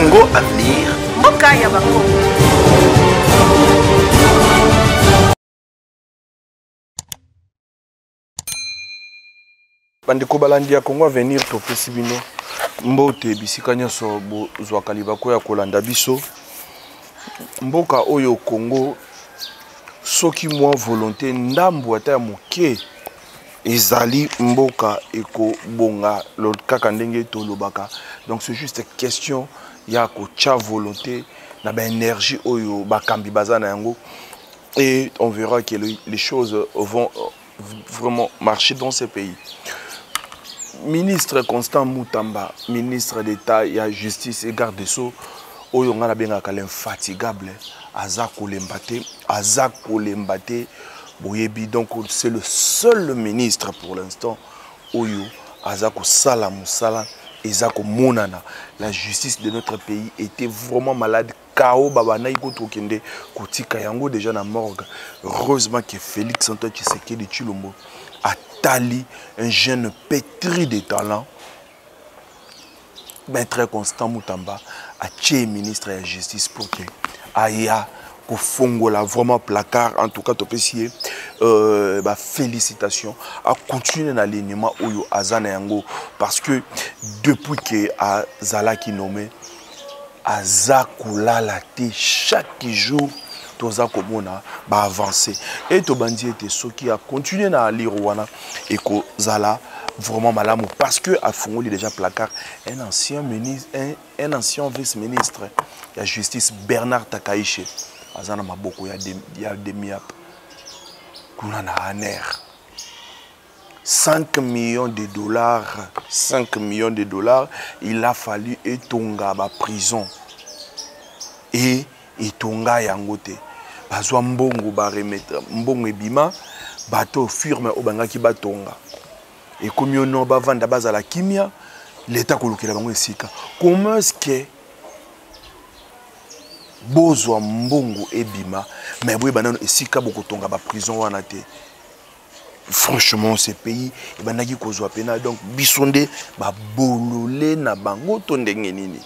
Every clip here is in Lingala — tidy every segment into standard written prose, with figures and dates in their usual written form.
Congo Avenir. Mboka ya Bakongo. Bandeko balandi ya Congo Avenir topesi bino mbote bisika nyonso bozwaka libako ya kolanda biso. Mboka oyo Congo soki mwa volonté ndambu ata ya moke ezali mboka eko bonga kaka ndenge tolobaka. Donc c'est juste question ya kocha volonté na ba énergie oyo bakambi bazana yango et on verra que les choses vont vraiment marcher dans ces pays. Ministre Constant Moutamba, ministre d'État et de Justice et garde des Sceaux, oyo ngana bengaka l'infatigable, Azako Lembate, Boyebi, donc c'est le seul ministre pour l'instant, oyo Azako Sala Moussala, Ezako Monana. La justice de notre pays était vraiment malade. Kao Babana Iko Tokende, Kotika Yango déjà na morgue. Heureusement que Félix Antoine Tshisekedi Tshilombo a tali un jeune pétri de talent. Maître Constant Moutamba a tué ministre de la justice pour que Aya Kofongola vraiment placard en tout cas topesier félicitations à continuer dans l'alignement Oyo Azana Yango parce que depuis que Azala qui nommé Azakula la chaque jour toza komona ba avancer et to bandi était ceux qui a continué na lirouana et ko zala vraiment malamu parce que a fongoli déjà placard un ancien ministre un ancien vice-ministre de la justice Bernard Takaïche azana maboko ya demiap kuna na aner 5 millions de dollars il a fallu etonga ba prison et etonga yangote bazwa mbongo ba remettre mbongo ebima bato firme obangaki batonga et comme yono ba vanda bazala kimia l'état kolukela bango esika comment est-ce que bozwa mbongo ebima mais boye banano esika bokotonga ba prison wana te. Franchement ce pays ebanaki kozwa pena donc bisonde ba bololé na bango to ndenge nini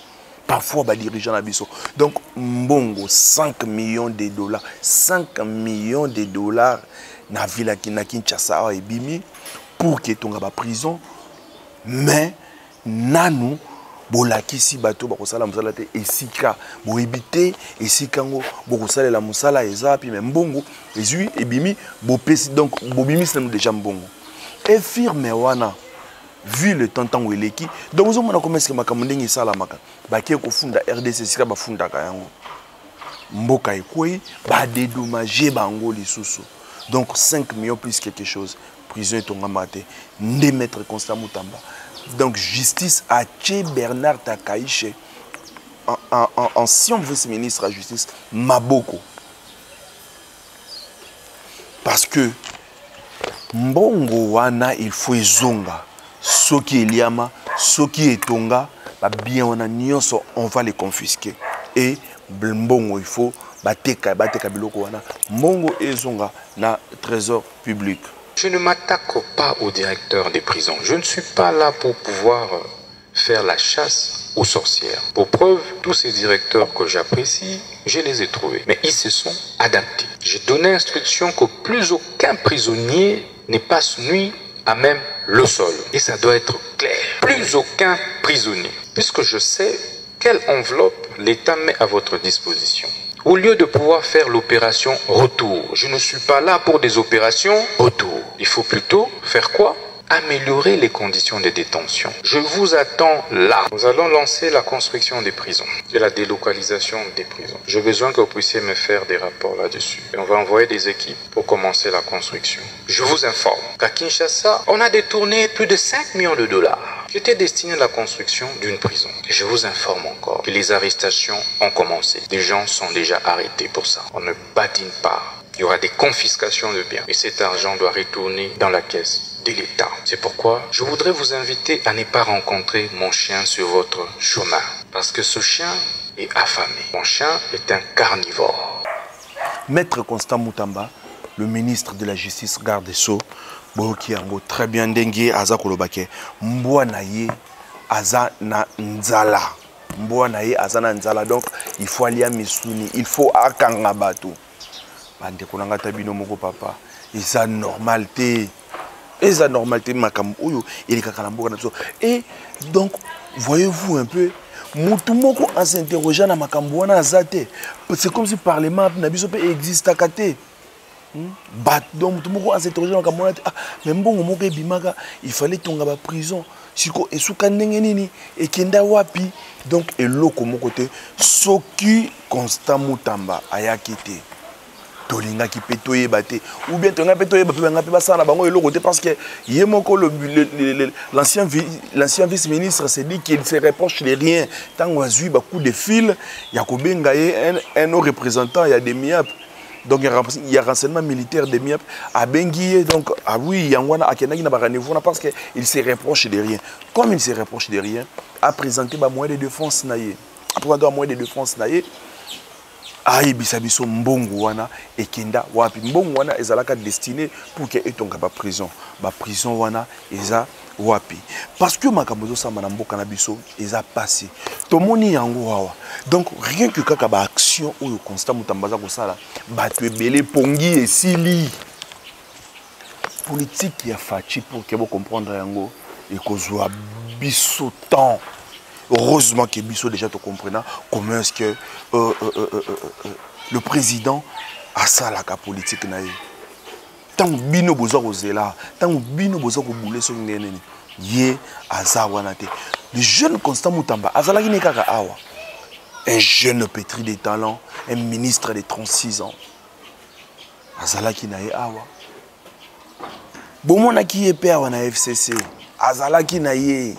parfois ba dirigeant na biso donc mbongo 5 millions de dollars 5 millions de dollars na ville na Kinshasa et bimi pour que tonga ba prison mais nanu bolakisi bato bakosala musala te esika boebite esika ngo bokosala la musala ezapi mais mbongo ezui ebimi bopesi donc bobimi c'est déjà mbongo et firme wana vu le temps où il est qui donc vous avez commencé à makamundingi sala maka bakie ko funda RDC sika ba funda ka yango mboka ekoi ba dédommager bango lisusu donc 5 millions plus quelque chose prison etonga mate nde maître Constant Moutamba donc justice a tué Bernard Takaïche ancien vice-ministre de la justice maboko parce que mbongo wana il faut ezonga soki eliama soki etonga ba bien wana nyonso on va les confisquer et mbongo il faut bateka biloko wana mbongo ezonga na trésor public. Je ne m'attaque pas au directeur des prisons. Je ne suis pas là pour pouvoir faire la chasse aux sorcières. Pour preuve, tous ces directeurs que j'apprécie, je les ai trouvés. Mais ils se sont adaptés. J'ai donné instruction que plus aucun prisonnier ne passe nuit à même le sol. Et ça doit être clair. Plus aucun prisonnier. Puisque je sais quelle enveloppe l'État met à votre disposition. Au lieu de pouvoir faire l'opération retour, je ne suis pas là pour des opérations retour. Il faut plutôt faire quoi? Améliorer les conditions de détention. Je vous attends là. Nous allons lancer la construction des prisons et la délocalisation des prisons. J'ai besoin que vous puissiez me faire des rapports là-dessus. Et on va envoyer des équipes pour commencer la construction. Je vous informe qu'à Kinshasa, on a détourné plus de 5 millions de dollars qui étaient destinés à la construction d'une prison. Et je vous informe encore que les arrestations ont commencé. Des gens sont déjà arrêtés pour ça. On ne badine pas. Il y aura des confiscations de biens. Et cet argent doit retourner dans la caisse de l'État. C'est pourquoi je voudrais vous inviter à ne pas rencontrer mon chien sur votre chemin. Parce que ce chien est affamé. Mon chien est un carnivore. Maître Constant Moutamba, le ministre de la Justice, garde des Sceaux, Boki Yango, très bien dengue, Aza Kolobake, Mbouanaye, Aza na Nzala. mbwana ye azana nzala donc il faut aller à misuni, il faut akanga bato. Bande konanga tabino moko papa, eza normalité. Eza normalité makambo oyo il est kalambo na biso. Et donc voyez-vous un peu mutu moko en s'interrogeant na makambo wana azate. C'est comme si parlement na biso peut exister kate. Donc tout le monde s'est interrogé dans le ah mais bon moko ebimaka il fallait tonga ba prison siko esuka ndenge nini ekenda wapi donc eloko moko te soki Constant Mutamba ayaki te tolinga ki pe toyeba te ou bien tonga pe toyeba pe banga pe basala bango eloko te parce que ye moko l'ancien vice-ministre s'est dit qu'il se reproche de rien tant azui ba coup de fil ya ko benga ye un représentant ya des miap. Donc il y a renseignement militaire de MIAP à Benguié. Donc ah oui, il y a un qui n'a pas rendez-vous parce qu'il se reproche de rien. Comme il se reproche de rien, a présenté un moyen de défense naïe. Après un moyen de défense naïe, aïe bisabiso mbongo wana et kenda wapi mbongo wana ezalaka destiné pour que etonga ba prison wana eza wapi parce que makambo sama na mboka na biso eza passé tomoni yango wawa donc rien que kaka ba action oyo Constant Mutamba za kosala bato ebele pongi esili politique ya fachi pour que vous comprendre yango et kozwa biso temps. Heureusement que Bisso déjà te comprenant comment est-ce que le président a ça la politique naïe. Tant bino boza kozela, tant bino boza ko boule so ngene yé azawanate. Le jeune Constant Mutamba azala ki nekaka awa. Un jeune pétri de talent, un ministre de 36 ans. Azala ki naïe awa. Bomona ki epé awa na FCC. Azala ki naïe.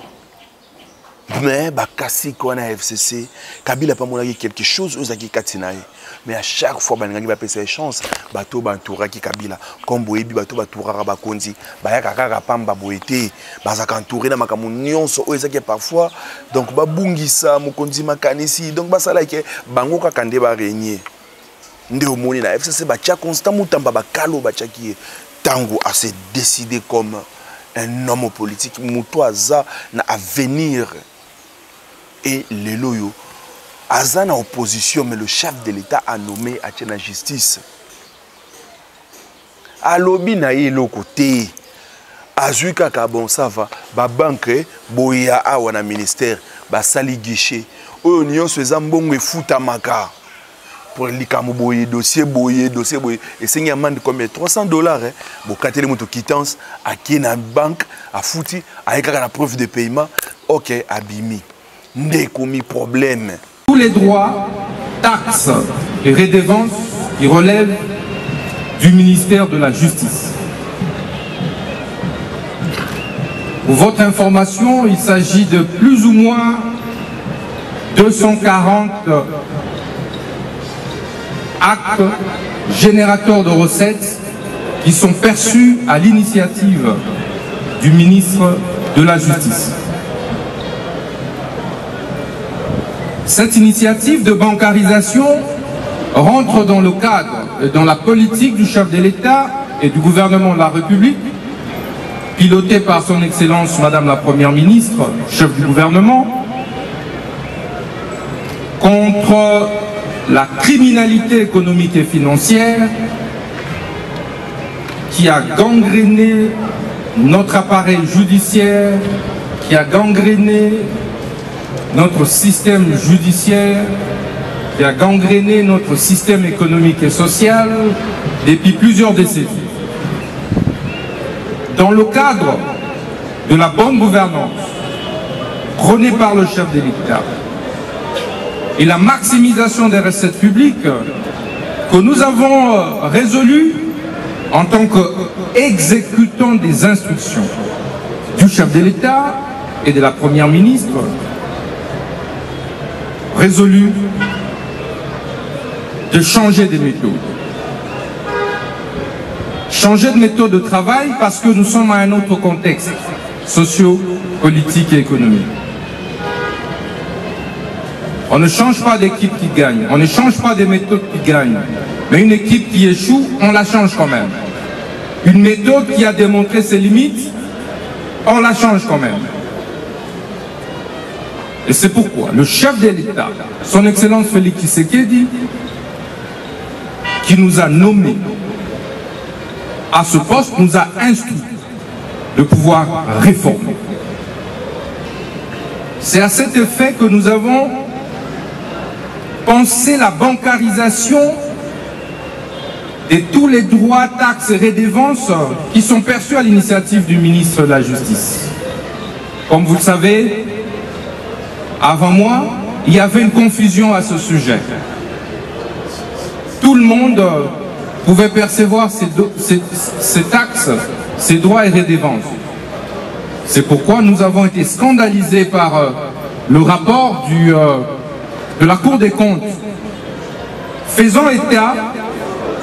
Mais bakasi ko na FCC Kabila pas monaki quelque chose aux aki katinaye mais à chaque fois banangi ba pesa chance bato bantoura ki Kabila comme boyebi bato batura ba konzi ba ya kaka pamba boete bazaka entouré na makamu nyonso o ezaki parfois donc ba bungisa mokonzi makanisi donc basala ke bango kaka nde ba régner nde omoni na FCC ba tia Constant Mutamba ba kalo ba tchaki tango a se décider comme un homme politique mutoaza na avenir. Et les loyaux, Azan en opposition, mais le chef de l'État a nommé à la justice. A lobby na yelo côté, Azuka Kabon Sava, ba banque, boya a wana ministère, ba sali guichet, union se zambongo futa maka. Pour l'ikamu boye, dossier, et c'est une amende combien $300, hein, bon, quand il est quittance, à qui na banque, à fouti, avec la preuve de paiement, ok, abimi. N'est commis problème. Tous les droits, taxes et redevances qui relèvent du ministère de la Justice. Pour votre information, il s'agit de plus ou moins 240 actes générateurs de recettes qui sont perçus à l'initiative du ministre de la Justice. Cette initiative de bancarisation rentre dans le cadre et dans la politique du chef de l'État et du gouvernement de la République, piloté par son Excellence Madame la Première ministre, chef du gouvernement, contre la criminalité économique et financière qui a gangréné notre appareil judiciaire, qui a gangréné notre système judiciaire, qui a gangréné notre système économique et social depuis plusieurs décennies. Dans le cadre de la bonne gouvernance prônée par le chef de l'État et la maximisation des recettes publiques que nous avons résolu en tant qu'exécutant des instructions du chef de l'État et de la Première ministre, résolu de changer de méthode. Changer de méthode de travail parce que nous sommes à un autre contexte socio-politique et économique. On ne change pas d'équipe qui gagne, on ne change pas des méthodes qui gagnent, mais une équipe qui échoue, on la change quand même. Une méthode qui a démontré ses limites, on la change quand même. Et c'est pourquoi le chef de l'État, son Excellence Félix Tshisekedi, qui nous a nommés à ce poste, nous a instruit de pouvoir réformer. C'est à cet effet que nous avons pensé la bancarisation de tous les droits, taxes et redevances qui sont perçus à l'initiative du ministre de la Justice. Comme vous le savez, avant moi, il y avait une confusion à ce sujet. Tout le monde pouvait percevoir ces taxes, ces droits et redevances. C'est pourquoi nous avons été scandalisés par le rapport de la Cour des comptes faisant état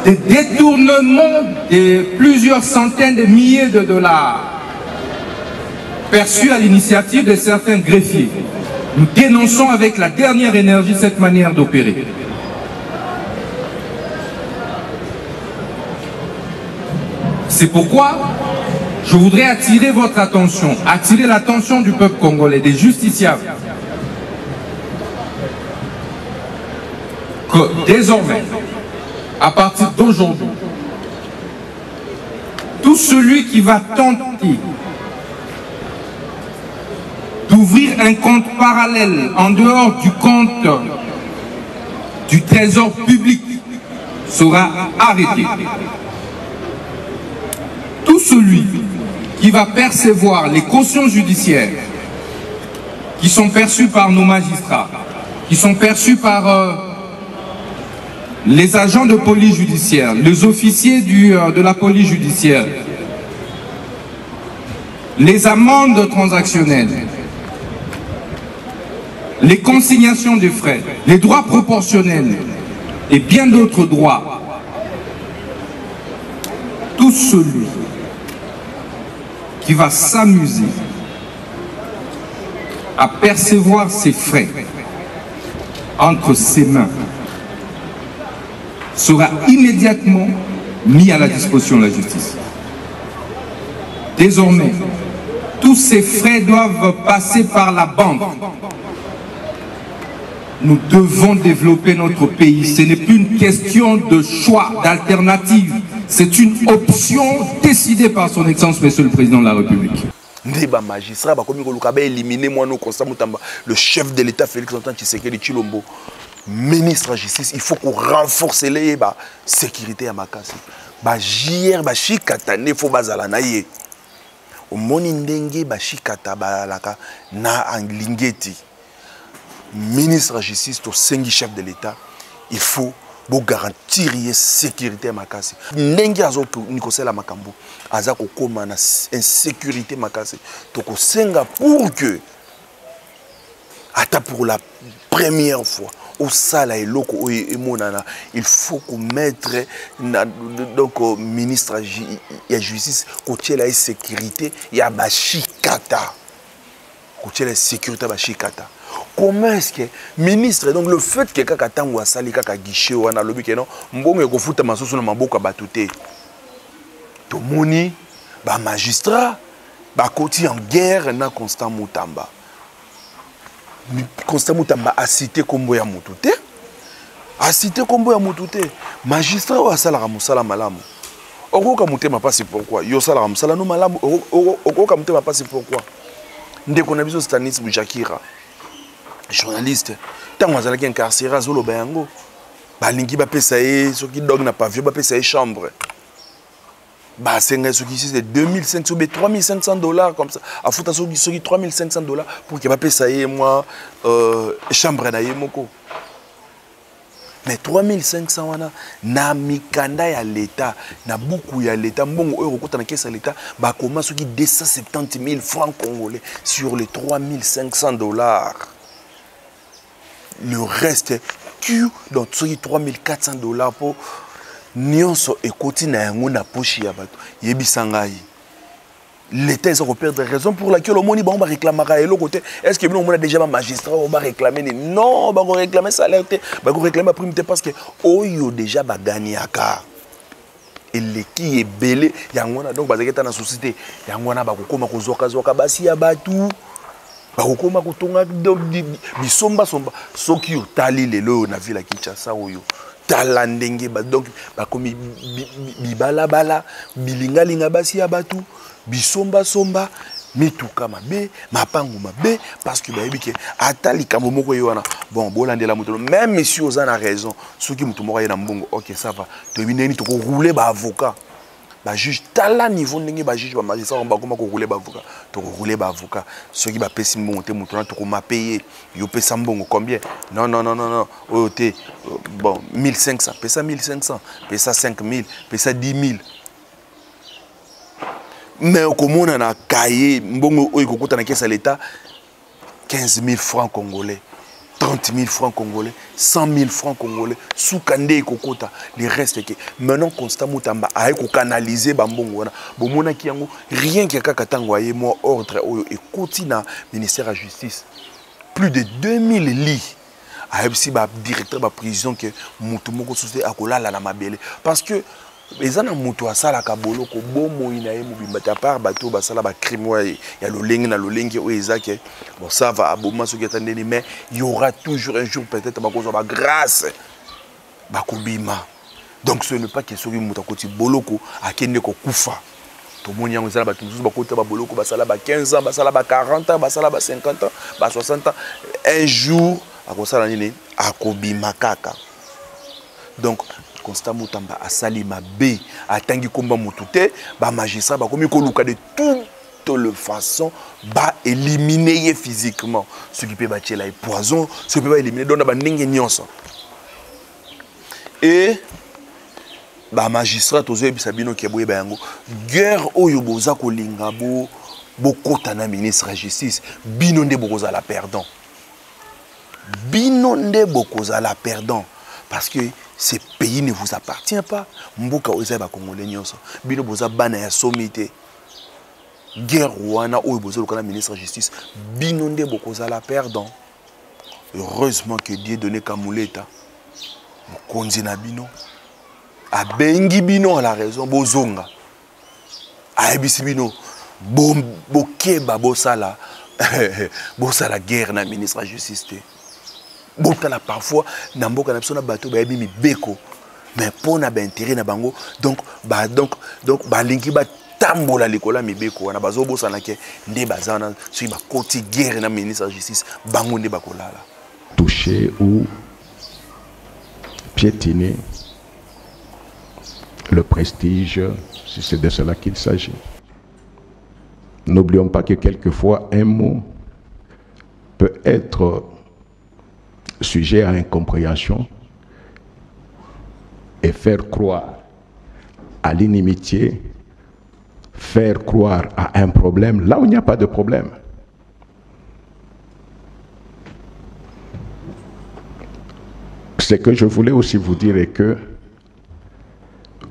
des détournements de plusieurs centaines de milliers de dollars perçus à l'initiative de certains greffiers. Nous dénonçons avec la dernière énergie cette manière d'opérer. C'est pourquoi je voudrais attirer votre attention, attirer l'attention du peuple congolais, des justiciables, que désormais, à partir d'aujourd'hui, tout celui qui va tenter d'ouvrir un compte parallèle en dehors du compte du trésor public sera arrêté. Tout celui qui va percevoir les cautions judiciaires qui sont perçues par nos magistrats, qui sont perçues par les agents de police judiciaire, les officiers de la police judiciaire, les amendes transactionnelles, les consignations des frais, les droits proportionnels et bien d'autres droits. Tout celui qui va s'amuser à percevoir ces frais entre ses mains sera immédiatement mis à la disposition de la justice. Désormais, tous ces frais doivent passer par la banque. Nous devons développer notre pays. Ce n'est plus une question de choix, d'alternative. C'est une option décidée par son Excellence, Monsieur le Président de la République. Ndeba magistrat, éliminer le chef de l'État Félix Antoine Tshisekedi Tshilombo, ministre de la Justice, il faut qu'on renforce la sécurité à Makassi. JR, Chikata, il faut bazalanaye. Au Monindenge, Chikata, Balaka, na Anglingeti. Ministre de la Justice, au chef de l'État, il faut garantir la sécurité à Makassi. Ndenge azo Nikosela Makambo, azako koma na insécurité Makassi. Toko senga pour que, pour la première fois, au sala et loko et monana, il faut qu'on mette donc ministre de la Justice, côté la sécurité, il y a Bachikata. Côté la sécurité Bachikata. Comment est-ce que ministre, donc le fait que Kakatan ou Asali Kaka guichet ou ana lobby que non, mbongo ko futa masoso na maboko batute. To moni ba magistrat ba koti en guerre na Constant Mutamba. Constant Mutamba a cité kombo ya mutute. A cité kombo ya mutute. Magistrat ou asala musala malamu. Okoka mutema pasi pourquoi? Yo sala musala no malamu. Okoka mutema pasi pourquoi? Ndeko na biso Stanis Bujakira. Journaliste, tant que vous avez incarcéré à Zolo Bayango, balingi ba pesaye, ceux qui dog na pavillon ba pesaye chambre. Bah c'est ce qui c'est 2500 ou 3500 dollars comme ça. À foutre ceux qui 3500 dollars pour que ba pesaye moi chambre na yemoko. Mais 3500 wana na mikanda ya l'État, na beaucoup ya l'État, mbongo euro kota na caisse ya l'État, ba comment ceux qui 270 000 francs congolais sur les 3500 dollars. Le reste, donc, 3400 dollars pour Nyonso et Koti na yango na pochi ya bato. Yebisangai. L'État est en perdre raison pour laquelle le monde va réclamer à l'autre côté. Est-ce que nous avons déjà un magistrat qui va réclamer? Non, on va réclamer salaire, on va réclamer prime parce que Oyo déjà va gagner à car. Et les qui est belé, il y a donc dans la société, il y a un ba kokoma kozoka zoka basi ya batu. bakokoma kotonga bisomba somba soki otali lelo na ville ya Kinshasa oyo tala ndenge donc bakomi bibalabala bilingalinga basi ya batu bisomba somba mituka mabe mapangu mabe parce que bayebi ke ata likambo moko ye wana bon bolandela moto même monsieur oza na raison soki moto moko ye na mbongo ok ça va toyebi ndenge toko rouler ba avocat ba juge tala niveau ndenge ba juge ba magistrat ba koma ko rouler ba avocat toko rouler ba avocat soki ba pesi mbongo te moto na toko ma payer yo pesa mbongo combien non oyo te bon 1500 pesa 1500 pesa 5000 pesa 10000 mais comment on a caillé mbongo oyo kokota na kesa l'état 15 000 francs congolais 30 000 francs congolais 100 000 francs congolais sous kande kokota les restes que maintenant constat mutamba a ko canaliser ba mbongo wana bomona ki yango rien que kaka tango aye mo ordre oyo ekoti na ministère de la justice plus de 2000 lits a aussi ba directeur ba prison que mutu moko société akolala na mabele parce que les gens ont asala kabolo ko bomo ina ye mobimba ta part bato basala ba crime ya lolenge na lolenge o ezake bon ça va aboma so ketandeni mais il y aura toujours un jour peut-être ba kozo ba grâce ba kobima donc ce n'est pas que soki muta koti boloko akende ko kufa to moni yango ezala bato mususu ba kota ba boloko basala ba 15 ans basala ba 40 ans basala ba 50 ans ba 60 ans un jour akosala nini akobima kaka donc Constant Moutamba a sali ma B a tangi komba mutute ba magistrat ba komi ko luka de toute le façon ba éliminer physiquement ce qui peut battre la poison ce qui peut éliminer donc ba ndenge nyonso et ba magistrat tozo ebisa bino ke boye ba yango guerre oyo boza ko linga bo kota na ministre de justice bino nde bokoza la perdant bino nde bokoza la perdant parce que ce pays ne vous appartient pas. Mboka ozeba congolais nyonso. Bino boza bana ya somité. Guerre wana oyo bozo lokana ministre de justice. Bino nde bokoza la perdant. Heureusement que Dieu donné Kamuleta. Mokonzi na bino. Abengi bino à la raison bozonga. Aebisi bino bokeba bosala bosala guerre na ministre de justice te. Botala parfois namboka na biso na bato ba mi beko mais pona ba intérêt na bango donc linki ba tambola likola mi beko wana bazo bosana ke nde bazana so ba koti guerre na ministre de justice bango nde bakolala toucher ou piétiner le prestige, si c'est de cela qu'il s'agit. N'oublions pas que quelquefois un mot peut être sujet à incompréhension et faire croire à l'inimitié, faire croire à un problème là où il n'y a pas de problème. Ce que je voulais aussi vous dire est que,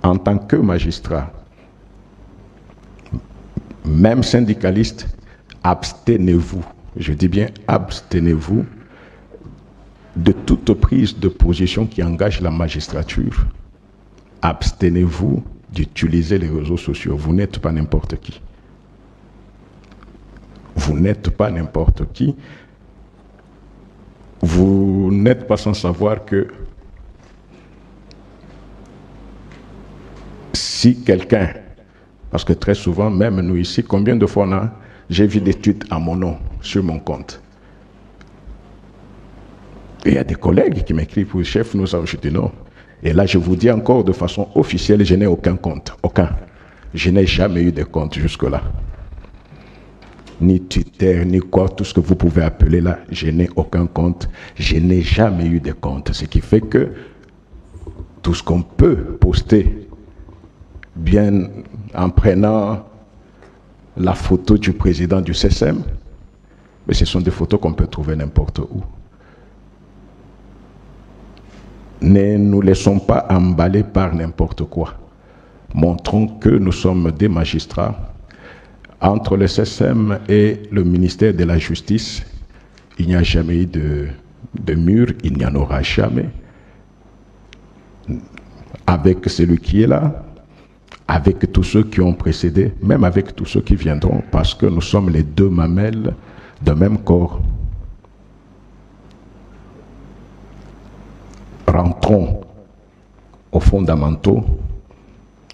en tant que magistrat, même syndicaliste, abstenez-vous, je dis bien abstenez-vous de toute prise de position qui engage la magistrature. Abstenez-vous d'utiliser les réseaux sociaux. Vous n'êtes pas n'importe qui. Vous n'êtes pas n'importe qui. Vous n'êtes pas sans savoir que si quelqu'un, parce que très souvent, même nous ici, combien de fois j'ai vu des tweets à mon nom sur mon compte. Et il y a des collègues qui m'écrivent pour le chef, nous avons, je dis non. Et là, je vous dis encore de façon officielle, je n'ai aucun compte. Aucun. Je n'ai jamais eu de compte jusque-là. Ni Twitter, ni quoi, tout ce que vous pouvez appeler là, je n'ai aucun compte. Je n'ai jamais eu de compte. Ce qui fait que tout ce qu'on peut poster, bien en prenant la photo du président du CSM, mais ce sont des photos qu'on peut trouver n'importe où. Ne nous laissons pas emballer par n'importe quoi. Montrons que nous sommes des magistrats. Entre le CSM et le ministère de la Justice, il n'y a jamais eu de mur, il n'y en aura jamais. Avec celui qui est là, avec tous ceux qui ont précédé, même avec tous ceux qui viendront, parce que nous sommes les deux mamelles de même corps. Rentrons aux fondamentaux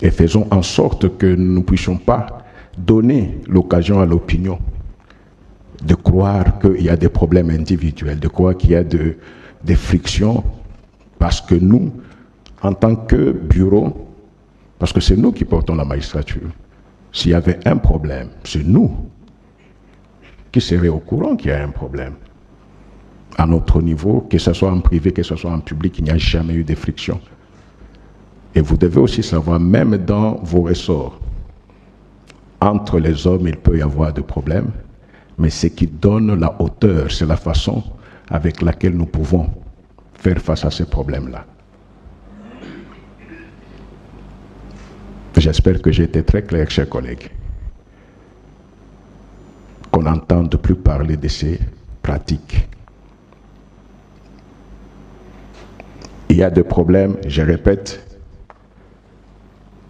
et faisons en sorte que nous ne puissions pas donner l'occasion à l'opinion de croire qu'il y a des problèmes individuels, de croire qu'il y a des frictions, parce que nous, en tant que bureau, parce que c'est nous qui portons la magistrature, s'il y avait un problème, c'est nous qui serions au courant qu'il y a un problème. À notre niveau, que ce soit en privé, que ce soit en public, il n'y a jamais eu de friction. Et vous devez aussi savoir, même dans vos ressorts, entre les hommes, il peut y avoir des problèmes, mais ce qui donne la hauteur, c'est la façon avec laquelle nous pouvons faire face à ces problèmes-là. J'espère que j'ai été très clair, chers collègues, qu'on n'entende plus parler de ces pratiques. Il y a des problèmes, je répète,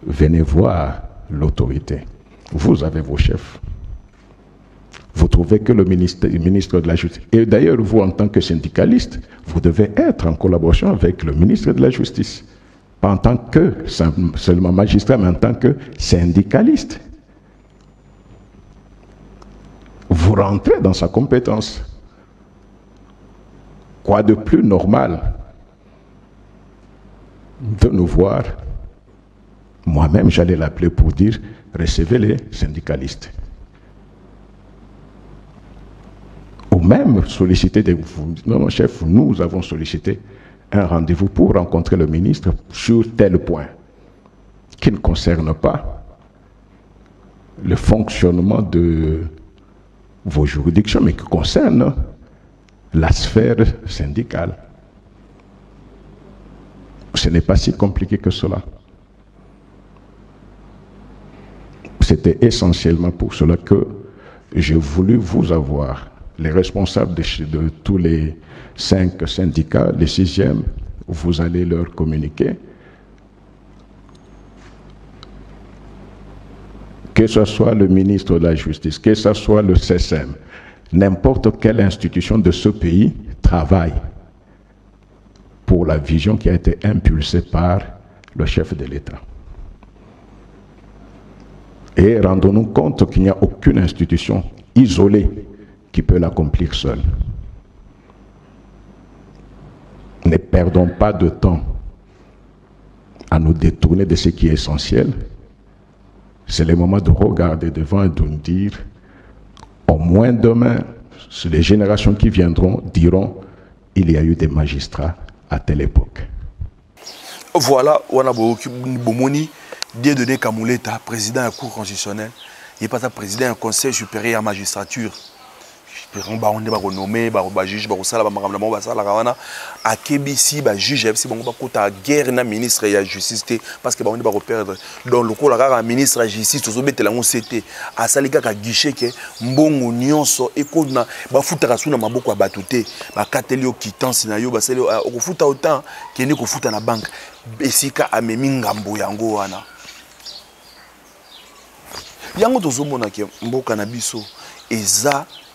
venez voir l'autorité. Vous avez vos chefs. Vous trouvez que le ministre de la Justice, et d'ailleurs vous en tant que syndicaliste, vous devez être en collaboration avec le ministre de la Justice. Pas en tant que seulement magistrat, mais en tant que syndicaliste. Vous rentrez dans sa compétence. Quoi de plus normal de nous voir? Moi-même, j'allais l'appeler pour dire, recevez les syndicalistes. Ou même solliciter des... Non, mon chef, nous avons sollicité un rendez-vous pour rencontrer le ministre sur tel point qui ne concerne pas le fonctionnement de vos juridictions, mais qui concerne la sphère syndicale. Ce n'est pas si compliqué que cela. C'était essentiellement pour cela que j'ai voulu vous avoir, les responsables de tous les 5 syndicats, les 6e, vous allez leur communiquer. Que ce soit le ministre de la Justice, que ce soit le CSM, n'importe quelle institution de ce pays travaille pour la vision qui a été impulsée par le chef de l'État. Et rendons-nous compte qu'il n'y a aucune institution isolée qui peut l'accomplir seule. Ne perdons pas de temps à nous détourner de ce qui est essentiel. C'est le moment de regarder devant et de nous dire, au moins demain, les générations qui viendront diront, il y a eu des magistrats à telle époque. Voilà, on a Bomoni, Dieudonné Kamouleta, président de la Cour constitutionnelle, il n'est pas président du Conseil supérieur à la magistrature. On est renommé, juge, à Kebisi, juge, si on a guerre na ministre de la justice, parce que on est perdre. Donc le coup la ministre de la justice, on met la CT, à Salika ka guichet que mbongo nyonso ekona ba futa suna maboko abatute, ba katelio quittance na yo ba sele o futa autant que ne ko futa na banque. Esika amemi ngambo yango wana. Yango tozomona ke mboka na biso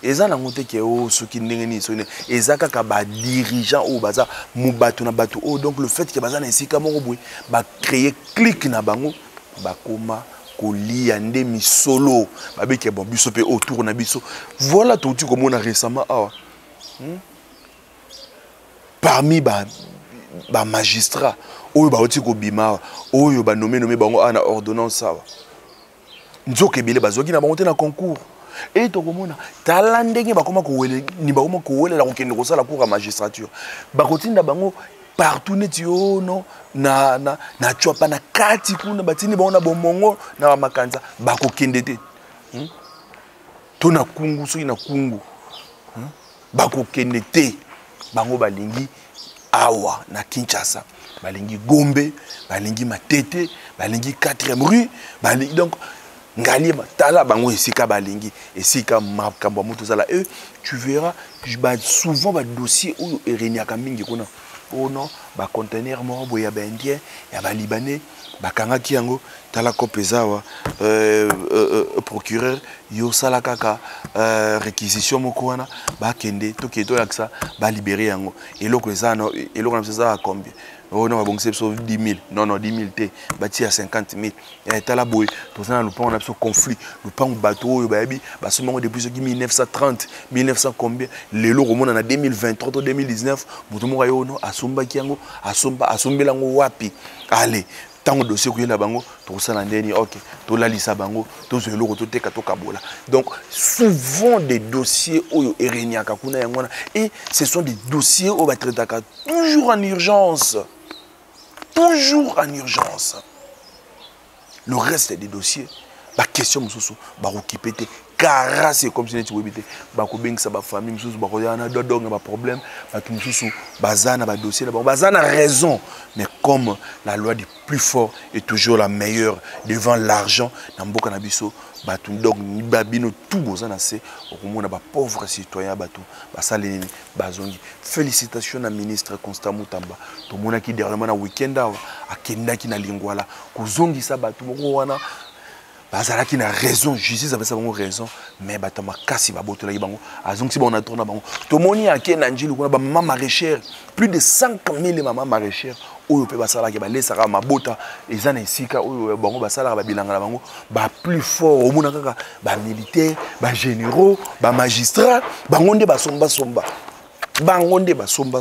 eza na ngote ke o soki ndenge ni sone eza kaka ba dirigeant o baza mubatu na batu o, donc le fait que baza na esika moko boy ba créer clic na bango ba koma kolia nde misolo ba beke bon biso pe autour na biso. Voilà tout tu comme on a récemment parmi ba magistrat oyo ba oti ko bima oyo ba nommé bango ana ordonnance ça nzoke bele bazoki na bango te na concours. Et to komona talandenge bakoma ko wele ni bakoma ko wele la kokende ko sala cour à magistrature bakotinda bango partout netio no na chwa na kati kuna batini baona bomongo na makanza bakokende te to na kungu soki na kungu bakokende te bango balingi awa na Kinshasa balingi Gombe balingi Matete balingi 4e rue balingi donc Ngali tala bango esika balingi esika makambo mutu zala tu verras souvent ba dossier ou ereniaka mingi kuna oh non ba conteneur mo boya ba indien ya ba libanais ba kangaki yango tala kopezawa procureur yo sala kaka réquisition moko wana ba kende to keto yaksa ba libérer yango eloko ezana eloko na ça à combien oh non bon c'est 10 000 non 10 000 té bati à 50 000 et tala boy to ça na lupango na so conflit lupango bateau oyo bayebi basomango depuis 1930 1900 combien lelo komona na 2023 to 2019 mutu moko yo no asomba kiango asombela ngo wapi allez tant dossier que la bango tout ça l'année ok tout la lisa bango tout ce loko tout teka to kabola donc souvent des dossiers oyo ereniaka kuna yangwana et ce sont des dossiers au va traiter toujours en urgence le reste des dossiers la question mususu ba okipete car c'est comme si tu webite ba ko bengisa ba famille mususu ba ko yana dodonga ba problème ba tout mususu bazana ba dossier ba bazana raison mais comme la loi du plus fort est toujours la meilleure devant l'argent na mboka na biso ba tout donc ba bino tout bozana c'est okomona ba pauvre citoyen ba tout ba saleni bazongi félicitations à ministre Constant Mutamba to mona ki dernièrement na week-end awa akenda ki na lingwala kozongisa ba tout moko wana bazala qui n'a raison justice avait ça bon raison mais batama kasi ba botola bango azong si bon atona bango to moni ake na njili kuna ba maman maraîchère plus de 5 000 maman maraîchère oyo pe basala ke ba lesaka mabota ezana esika oyo bango basala ba bilanga bango ba plus fort au mona kaka ba militaire ba généraux ba magistrats bango nde basomba bangonde ba somba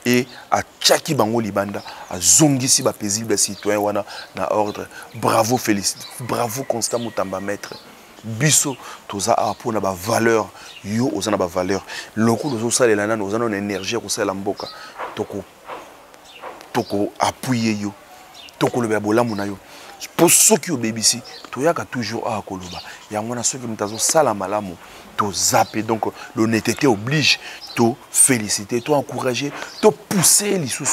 et a tchaki bango libanda a zongisi ba paisible citoyen wana na ordre bravo félicite bravo Constant Mutamba maître biso toza apona ba valeur yo ozana ba valeur loko lozo salela nana ozana na énergie ko sala mboka toko appuyer yo toko le bolamu na yo pour ceux qui obéissent toyaka toujours à koloba yango na ceux qui mutazo sala malamu to zapper donc l'honnêteté oblige to féliciter to encourager to pousser les sous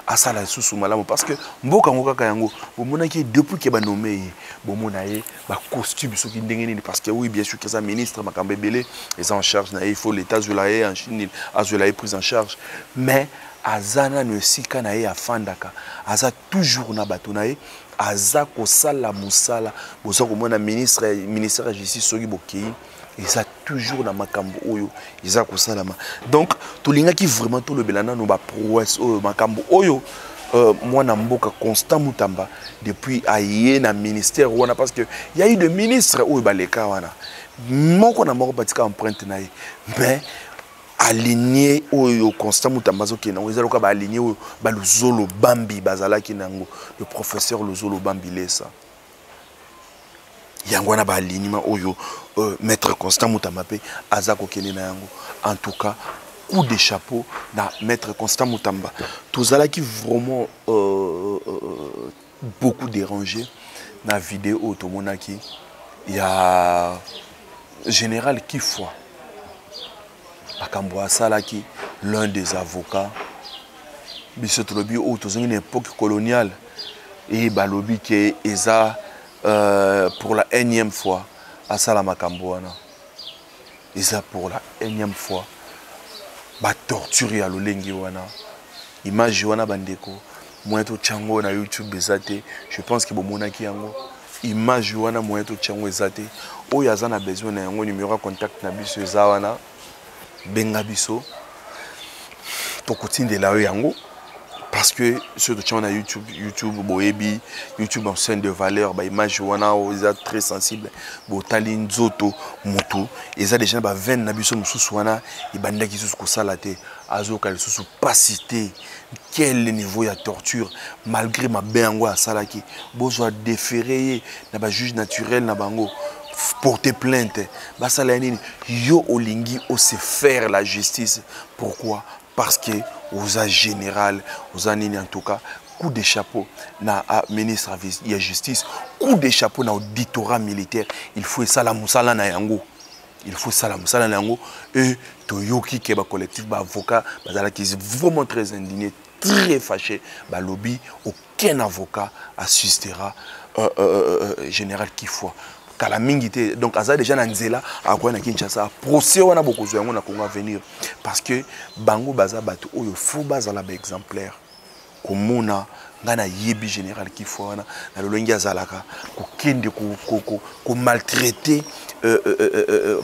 à ça la sous malamu parce que mboka ngoka kayango bomona ki depuis que ba nommé bomona ye ba costume ceux qui ndengeni parce que oui bien sûr que ça ministre makambebele est en charge na il faut l'état zulaye en Chine azulaye prise en charge mais azana no sika na ye afandaka aza toujours na batonaye aza ko sala musala boza ko mona ministère de justice soki bokei ils a toujours na makambo oyo ils a ko salama donc tolinga ki vraiment to le belana no ba prouesse oyo makambo oyo moi na mboka Constant Mutamba depuis aye na ministère wana parce que il y a eu de ministres oyo baleka wana moko na moko batika empreinte na ye mais aligné oyo Constant Mutamba zokena oyo ka ba aligné oyo ba luzolo bambi bazala kinango le professeur luzolo bambi lesa yangwana ba alignement oyo maître Constant Mutamba pe azako kenena yango en tout cas coup de chapeau na maître Constant Mutamba tozala qui vraiment beaucoup dérangé na vidéo automonaki il y a général Kifwa Akambo Salaki, l'un des avocats, Bissotolobi, dans une époque coloniale, et Balobi qui est pour la énième fois à Salamakamboana. Et ça pour la énième fois, ba torturer à l'olengi wana. Image wana bandeko, moi to chango na YouTube bezate, je pense que bomona ki yango. Image wana moi to chango ezate. O yazana besoin na yango numéro contact na biso zawana. Benga biso tokotinde la yango parce que sur le channel YouTube boebi YouTube en scène de valeur ba image wana oza très sensible bo talin zoto moto eza déjà ba 20 na biso mususu wana ibandaki susu ko salate azoka susu pas cité quel niveau ya torture malgré ma bengo asalaki bozo déféré na ba juge naturel na bango porter plainte basalanini yo olingi o se faire la justice pourquoi parce que aux général aux anini en tout cas coup de chapeau na ministre de la justice coup de chapeau na auditorat militaire il faut ça la musala na yango il faut ça la musala na yango et toyoki ke ba collectif ba avocat bazala qui vraiment très indigné très fâché ba lobby aucun avocat assistera général Kifwa kala mingité donc aza déjà na nzela akwa na Kinshasa procès wana bokozo yango na Congo à venir parce que bango baza bato oyo fou baza la exemplaire komona ngana yebi général qui faut na lolongi azalaka ko kende ko maltraiter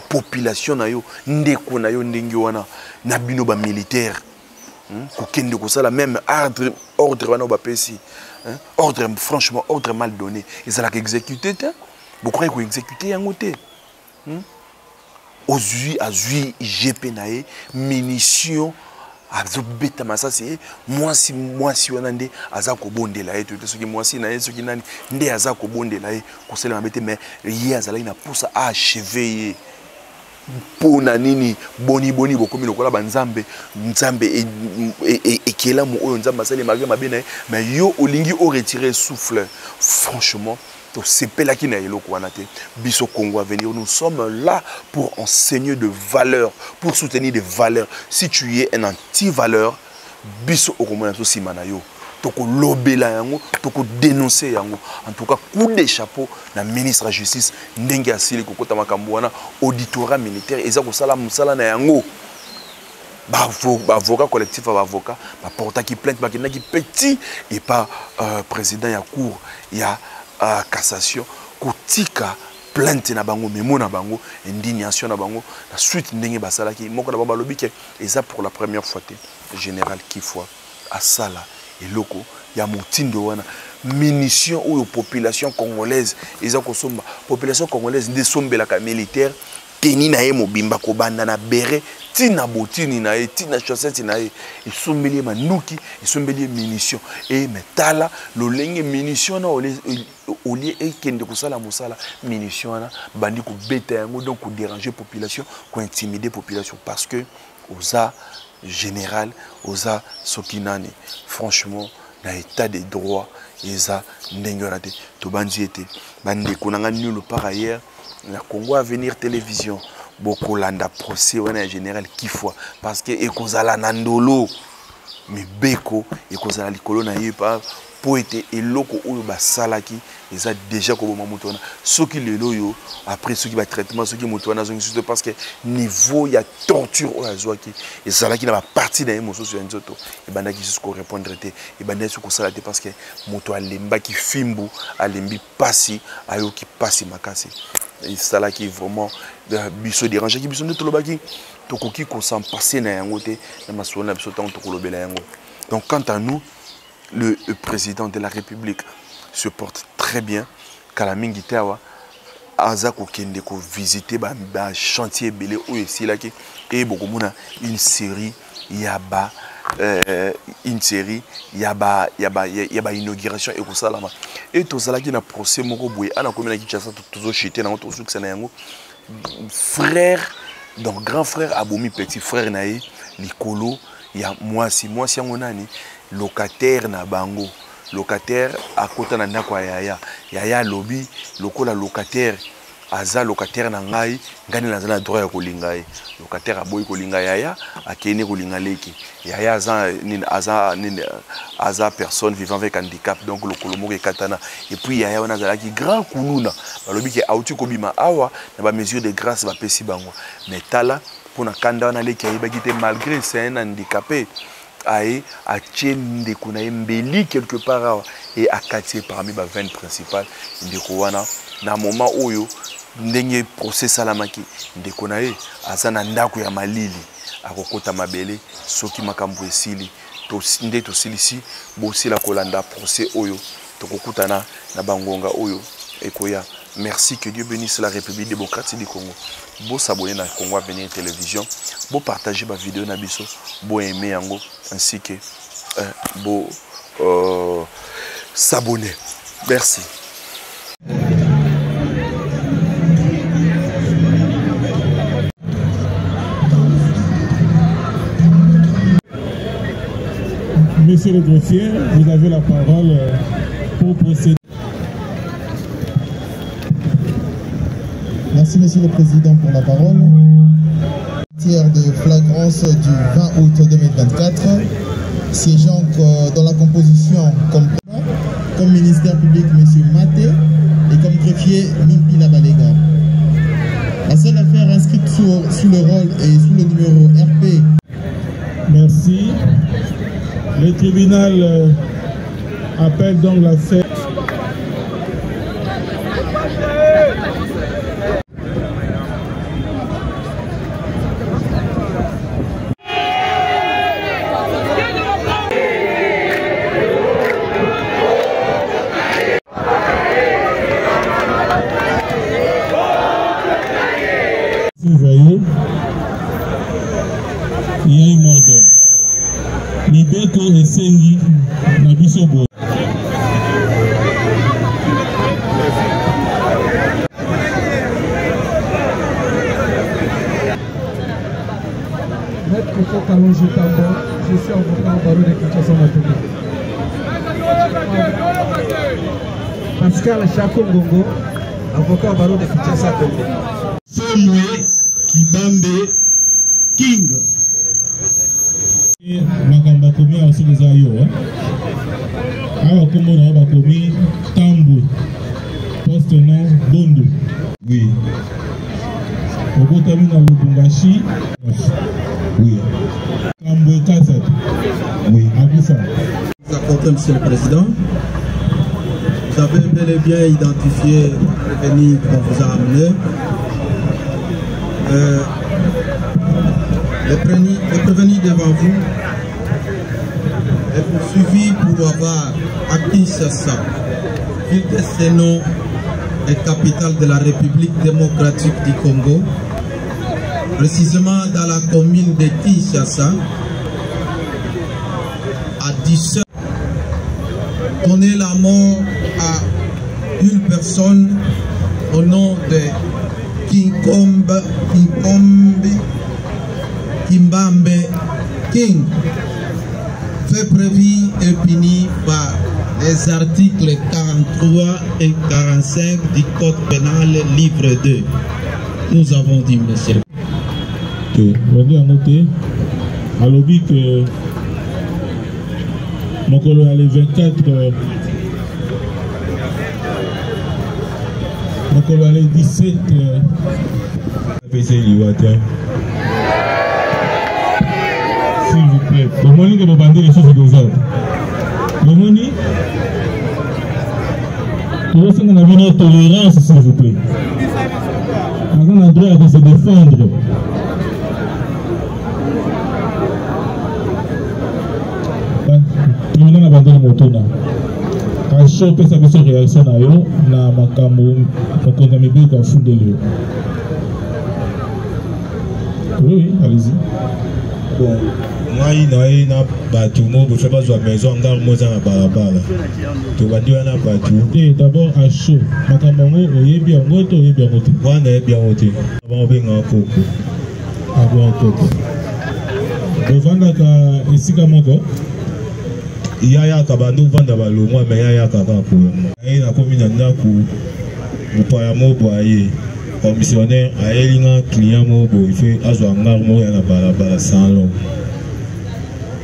population na yo ndeko na yo ndenge wana na bino ba militaire ko kende ko sala même ordre wana ba pesi ordre franchement ordre mal donné ezalaka exécuté te beaucoup ko exécuter yango te ozui azui GP nae munitions azobeta masasi mwasi wana nde aza kobondela ye to soki mwasi na ye soki nani nde aza kobondela ye kosela mabete mais ye azalaki na pousa a achever ye pona nini boni bokomi lokola banzambe nzambe ekela mo oyo nzambe asali malgré mabe na ye mais yo olingi o retirer souffle franchement sepelaki na eloko wana te biso Congo à venir nous sommes là pour enseigner de valeurs pour soutenir des valeurs si tu es un anti-valeur biso okomona to simana yo toko lobela yango toko dénoncer yango en tout cas coup de chapeau na ministre de la justice ndenge asili kokota makambo wana auditorat militaire eza ko sala musala na yango ba avocat collectif ba avocat ba portaki plainte ba kinaki petit et pas président ya cour ya cassation kotika plainte na bango memo na bango indignation na bango la suite ndenge basalaki moko na bango lobike et ça pour la première fois te général Kifwa asala eloko ya motindo wana munition ou population congolaise eza kosomba population congolaise nde sombelaka militaire teni na ye mobimba ko banda na bere tina botini na ye tina chaussette na ye esombeli manuki esombeli munition et metala lolenge munition na olie ekende kosala musala munition na bandi ko beta yango donc ko déranger population ko intimider population parce que oza général oza sokinani franchement na état de droit eza ndenge wana te to bandi ete bande konanga nul par ailleurs na Congo à venir télévision beaucoup landa procès wana général Kifwa parce que ekozala nandolo mais beko ekozala likolo na yepa po ete eloko oyo basalaki eza déjà ko boma moto wana soki lelo yo après soki ba traitement soki moto wana zongi juste parce que niveau ya torture oyo azwaki ezalaki na ba partie na émotion sur nzoto e bandaki juste ko répondre te e bandaki ko sala te parce que moto alembaki fimbu alembi pasi ayoki pasi makasi et ça là qui vraiment biso déranger qui biso to lobaki to koki ko s'en passer na yango te na masolo na biso tant to kolobela yango. Donc quant à nous le président de la République se porte très bien kalamingi tawa aza ko kende ko visiter ba chantier belé ou ici là qui et beaucoup mona une série yaba une série yaba inauguration et ko salama et to zalaki na procès moko boye ana komina ki chasa to chité na to succès na yango frère donc grand frère abomi petit frère nae likolo ya mwasi yango nani locataire na bango locataire à côté na ndako yaya lobby lokola locataire aza locataire na ngai ngani na droit ya kolinga ye locataire aboyi kolinga yaya akene kolinga leki yaya aza personne vivant avec handicap donc le kolomo katana et puis yaya wana zalaki grand kununa balobi ke auti kobima awa na ba mesure de grâce ba pesi bango mais tala pona kanda wana leki ayebaki te malgré c'est un handicapé aye atie ndeko na mbeli quelque part et akati parmi ba 20 principales ndeko wana na moment oyo ndenge procès salamaki ndeko na ye azana ndako ya malili akokota mabele soki makambo esili to nde to silisi bosila kolanda procès oyo tokokutana na bangonga oyo ekoya. Merci, que Dieu bénisse la République démocratique du Congo. Beau s'abonner à Congo à venir télévision, beau partager ma vidéo na biso, beau aimer yango ainsi que beau s'abonner. Merci. Monsieur le greffier, vous avez la parole pour procéder. Merci Monsieur le Président pour la parole. Tiers de flagrance du 20 août 2024, siégeant dans la composition comme ministère public Monsieur Maté et comme greffier Mimpila Balega. La seule affaire inscrite sous le rôle et sous le numéro RP. Merci. Le tribunal appelle donc la fête. Vous voyez, il y a une ordre. Libeko et Sengi, Nabisobo. Maître Koko Kalonji Tambo, je suis avocat au barreau de Kinshasa Matouké. Pascal Chakongongo, avocat au barreau de Kinshasa Matouké. Fomwe Kibambe King. Makamba komi aussi les ayo. Awa komo na bakomi Tambo. Poste nom Bondo. Oui. Obotami na Lubumbashi. Oui. Tambo Kasset. Oui. Aboussa. Vous accordez, Monsieur le Président. Vous avez bel et bien identifié le prévenu qu'on vous a amené. Les prévenus devant vous est poursuivi pour avoir à Kinshasa, ville de Sénon et capitale de la République démocratique du Congo, précisément dans la commune de Kinshasa, à 17 donner la mort à une personne au nom de Kimbambe King, fait prévu et puni par les articles 43 et 45 du Code pénal, livre 2. Nous avons dit, monsieur. On dit à noter, à l'objet que mon collègue a les 24. Donc on va aller 17 s'il vous plaît. Le money que vous bandez les choses des autres. Le money, nous avons une tolérance s'il vous plaît. Nous avons le droit de se défendre. Nous avons abandonné le moto. A choper sa réaction na yo na makambo mokonzi mibeko afundeli. Oui, allez-y. Bon, moi il na batu mo bo feba zo maison ngar mo za na barabara. To bandi wana batu. D'abord à chaud. Makambo ngo oyebi yango to oyebi yango te. Wana yebi yango te. Ba be nga koko. Abo koko. Bovanda ka esika moko. Yaya kabando vanda balongwa me yaya kaka ko na komi na ndaku mupaya mobo aye commissionnaire ayelinga client mobo il fait azwa ngar mo ya na balabala salon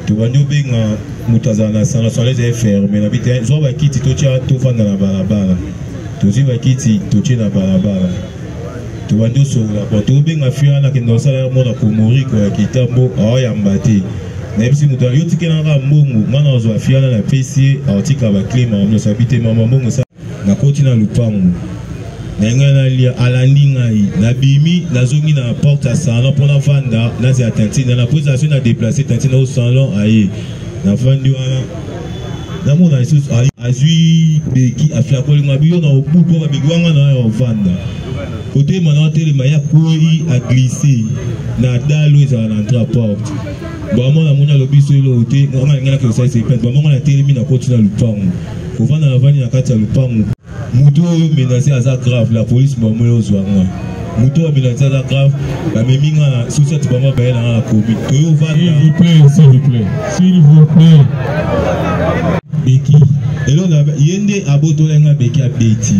to bandu benga mutazana salon sans les fermer na bité zo ba kiti to tia to vanda na balabala to zi ba kiti to tia na balabala to bandu so la to benga fia na kendo sala mo na ko mori ko ya kitambo ayambati. Même si nous avons dit que nous avons fait la PC, article ba clé, nous avons habité maman ça. Na continue le pango. Na ngana lia alandinga yi. Na bimi na zongi na porte à salon pour la vendre. Na c'est attentif. Na la position na déplacer tantina au salon aye. Na vendu wana. Na mon na sous azui beki afia ko linga biyo na obu ko ba bigwanga na yo vendre. Côté maintenant télé maya koi a glissé. Na dalo za na entrée porte. Bon, moi, je suis obligé de l'ôter. On a un que ça c'est peine. Bon, moi, on a télé, on a continué à le prendre. Au fond, dans la vanne, il y a quatre à le prendre. Mouto menacé à ça grave. La police m'a mis aux oies. Mouto menacé à ça grave. La même sous cette bama baille dans la commune. S'il vous plaît, s'il vous plaît, s'il vous plaît. Beki. Et là, il y a des abotos à Beki à Beti.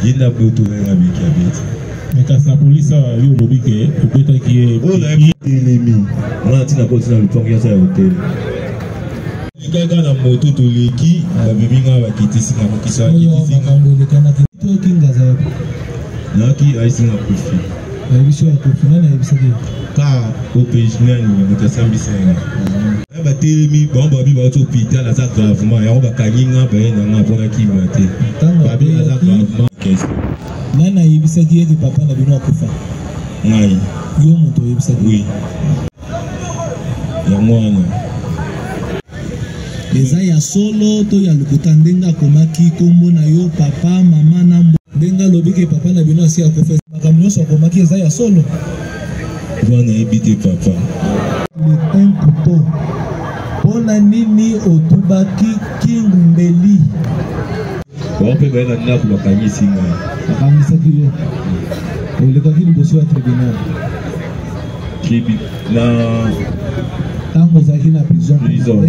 Il y a des abotos à Beki à Beti. Mais quand la police a eu le biquet, peut-être qu'il est. Oh, la vie est l'ennemi. On a dit la police dans le pont, il y a ça à l'hôtel. Les gars dans la moto, tout les qui, la béminga va quitter si on qui soit quitter. Non, qui a ici un profil. La mission est confinée, elle est car au pays de Sambisa. Ba telemi bon ba bi ba to hôpital à ça gravement ya ba kaninga ba na ngapona kimate ba bi à ça gravement qu'est-ce nana yebisa ki eke papa na bino akufa ngai yo moto yebisa oui ya mwana eza ya solo to ya lokuta ndenge akomaki kombo na yo papa mama na ndenge alobi ke papa na bino asi akufa makambo nyonso akomaki eza ya solo wana ebite papa le un couteau pona nini otubaki kingbeli wape baena ndako bakangisi nga bakamisaki yo olekaki liboso ya tribunal na ntango ozalaki na prison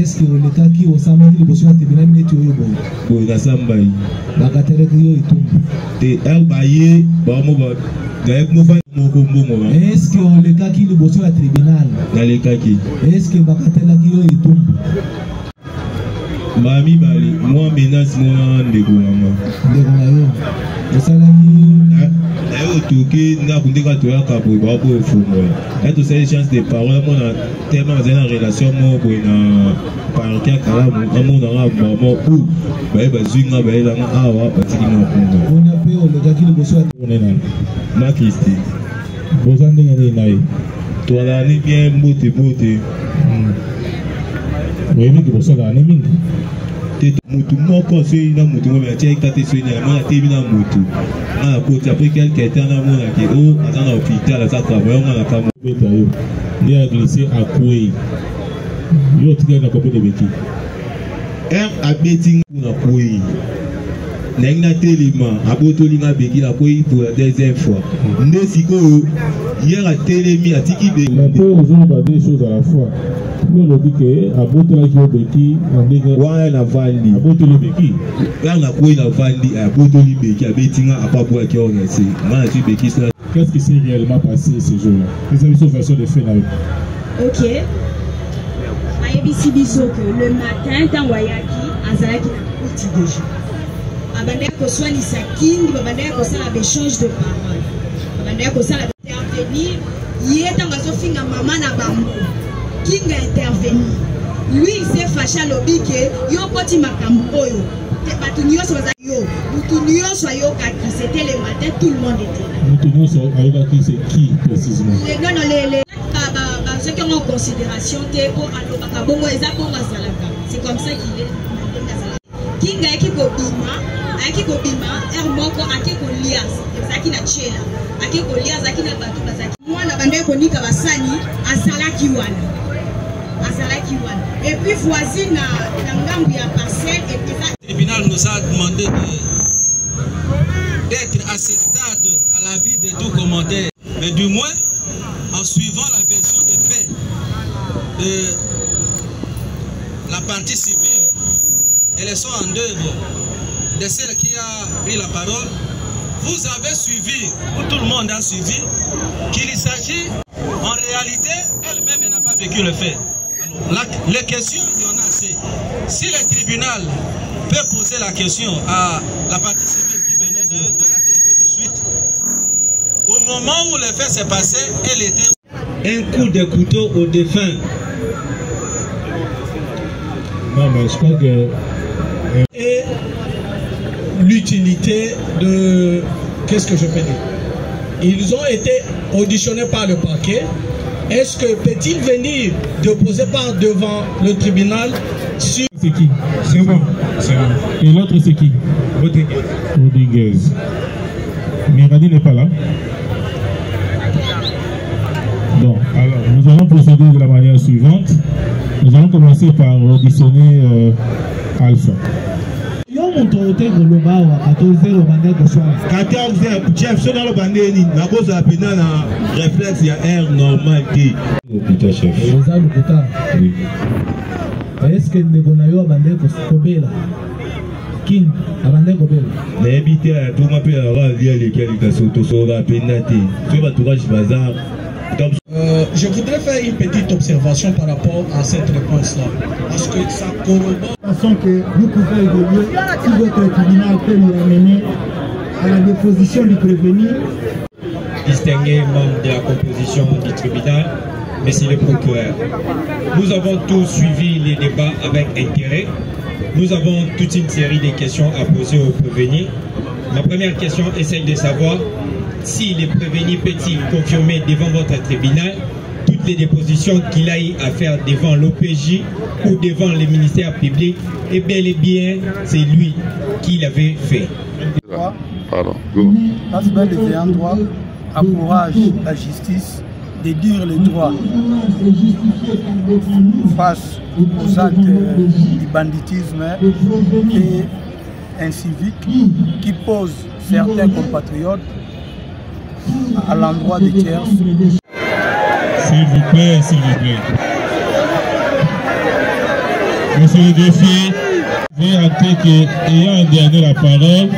eske olekaki osambaki liboso ya tribunal neti oyo boye nasambai bakatelaki yo etumbu te baye bamo eske olekaki liboso ya tribunal nalekaki eske bakatelaki yo etumbu mami bali moi menace moi ndeko mama ndeko na yo osalaki na yo toke ndako ndeka toyaka boye bako efungola ya tosali chance de parole mona tellement bazali na relation mo boye na parke akalamu amonanga mama u baye bazwi nga bayelanga awa batiki nga kunga mpona mpe olekaki liboso ya onena makristi boza ndenge nini na ye toalani bien mbote oyebi liboso kaka ne mingi te mutu moko soki na mutu moko atiaki tate soki na yamona tebi na mutu nga na koti apres quelque temps namonaki o aza na hôpital aza travaille nga na kamo beta yo nde ya glisse akwei yo otikali na kope de beki abeti na kwei ndenge na telema abotoli nga beki na kwei pour la deuxième fois nde sikoyo hier atelemi atiki beki mais mpe ozoloba deux choses à la fois yo olobi ke abotolaki yo beki na ndenge wana na vandi abotoli beki ya na kwei na vandi abotoli beki abeti nga apabwaki awa na se nga na tui beki sona qu'est-ce qui s'est réellement passé ce jour-là les amis sont version de fait na yo ok ayebisi biso que le matin ntango ayaki azalaki na petit déjeuner babandaki koswanisa kingi babandaki kosala baéchange de parole babandaki kosala intervenir ye ntango azofinga mama na bambo kinga intervenir lui il s'est fâché alobi ke yo koti makambo oyo bato nyonso baza yo mutu nyonso ayokaki c'était le matin tout le monde était là mutu nyonso ayokaki c'est qui précisément non les ceux qui ont en considération te po alobaka bongo eza bongo azalaka c'est comme ça qu'il est kinga ayaki kobima er moko ake kolia ezalaki na chela ake kolia azalaki na bato bazalaki mwana bandaki konika basani azalaki wana et puis voisine na ngambu ya parcelle et puis le tribunal nous a demandé d'être à ce stade à l'abri de tout commentaire, mais du moins en suivant la version des faits de la partie civile et les sons en œuvre de celle qui a pris la parole. Vous avez suivi, ou tout le monde a suivi, qu'il s'agit en réalité, elle-même n'a pas vécu le fait. Alors, les questions, il y en a assez. Si le tribunal peut poser la question à la partie civile qui venait de la télé tout de suite, au moment où le fait s'est passé, elle était un coup de couteau au défunt. Non, mais je crois que... Et l'utilité de... Qu'est-ce que je peux dire? Ils ont été auditionnés par le parquet. Est-ce que peut-il venir déposer par devant le tribunal sur... C'est qui? C'est bon. Et l'autre c'est qui? Rodriguez. Miradi n'est pas là. Bon, alors nous allons procéder de la manière suivante. Nous allons commencer par auditionner Alpha. 14h, chef, sur le bandé, la cause à pénal en réflexe, il y a air normal qui. Putain, chef. Oui. Est-ce que le Gonayo a bandé Kobela King a bandé Kobela? N'habitez à tout m'appeler à la vie à l'école de Soto Sora Pénaté. Tu vas tout rage bazar. Je voudrais faire une petite observation par rapport à cette réponse-là. Parce que ça corrobore. De façon que nous pouvons évoluer si votre tribunal peut nous ramener à la déposition du prévenu. distingué membre de la composition du tribunal, Monsieur le procureur. Nous avons tous suivi les débats avec intérêt. Nous avons toute une série de questions à poser aux prévenus. Ma première question essaye de savoir si les prévenus peut-il confirmer devant votre tribunal toutes les dépositions qu'il a eu à faire devant l'OPJ ou devant le ministère public, et bel et bien c'est lui qui l'avait fait. L'aspect des ayants droit encourage la justice de dire le droit face aux actes du banditisme et incivique qui posent certains compatriotes à l'endroit des tiers. S'il vous plaît, s'il vous plaît. Monsieur le greffier, veuillez entrer qu'ayant dernier la parole,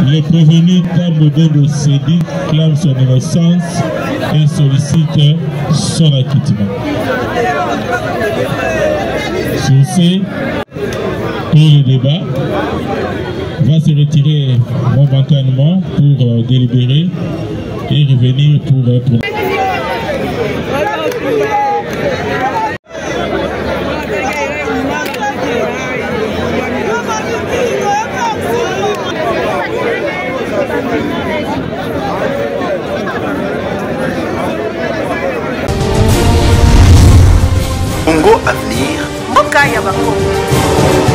le prévenu Tambo Bondo Sedi clame son innocence et sollicite son acquittement. Sur ce, pour le débat, va se retirer momentanément pour délibérer et revenir pour... Congo Avenir. Mboka ya Bakongo.